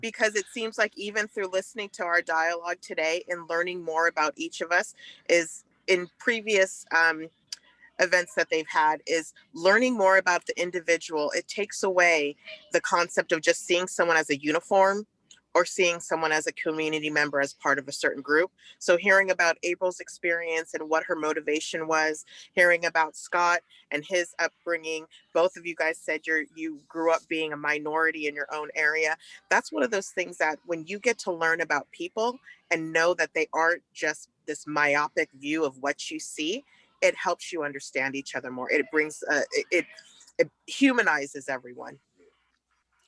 because it seems like even through listening to our dialogue today and learning more about each of us is in previous events that they've had is learning more about the individual. It takes away the concept of just seeing someone as a uniform or seeing someone as a community member as part of a certain group. So hearing about April's experience and what her motivation was, hearing about Scott and his upbringing, both of you guys said you grew up being a minority in your own area. That's one of those things that when you get to learn about people and know that they aren't just this myopic view of what you see, it helps you understand each other more. It brings it humanizes everyone.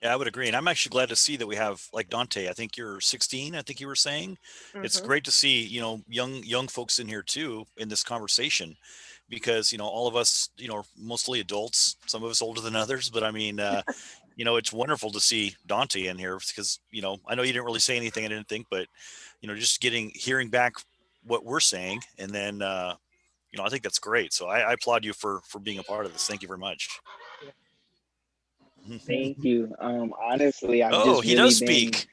Yeah, I would agree. And I'm actually glad to see that we have like Dante. I think you're 16, I think you were saying. It's Mm-hmm. great to see, young folks in here too in this conversation because, all of us, mostly adults, some of us older than others, but I mean, it's wonderful to see Dante in here because, I know you didn't really say anything, I didn't think, but, just hearing back what we're saying. And then, I think that's great. So I applaud you for being a part of this. Thank you very much. Thank you. Honestly, I've Oh, just he really does been. speak.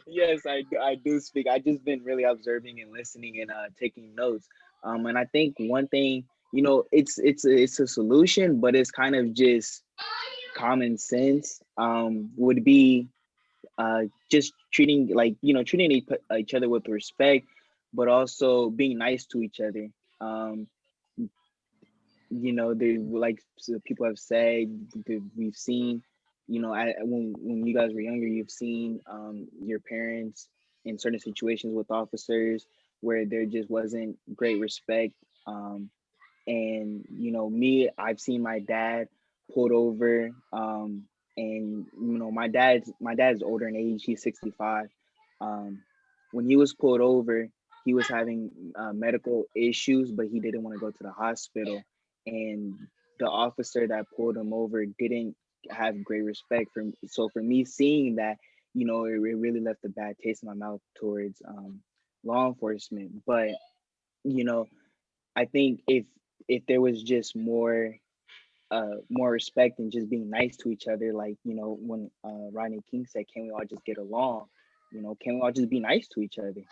Yes, I do speak. I just been really observing and listening and taking notes. And I think one thing, it's a solution, but it's kind of just common sense. Would be just treating treating each other with respect, but also being nice to each other. Um, they like people have said that we've seen, when you guys were younger, you've seen your parents in certain situations with officers where there just wasn't great respect. Um, and me, I've seen my dad pulled over. And my dad's older in age. He's 65. um, when he was pulled over, he was having medical issues, but he didn't want to go to the hospital. And the officer that pulled him over didn't have great respect for me. So for me seeing that, it really left a bad taste in my mouth towards law enforcement. But you know I think if there was just more respect and just being nice to each other, like when Rodney King said, "Can we all just get along? Can we all just be nice to each other?"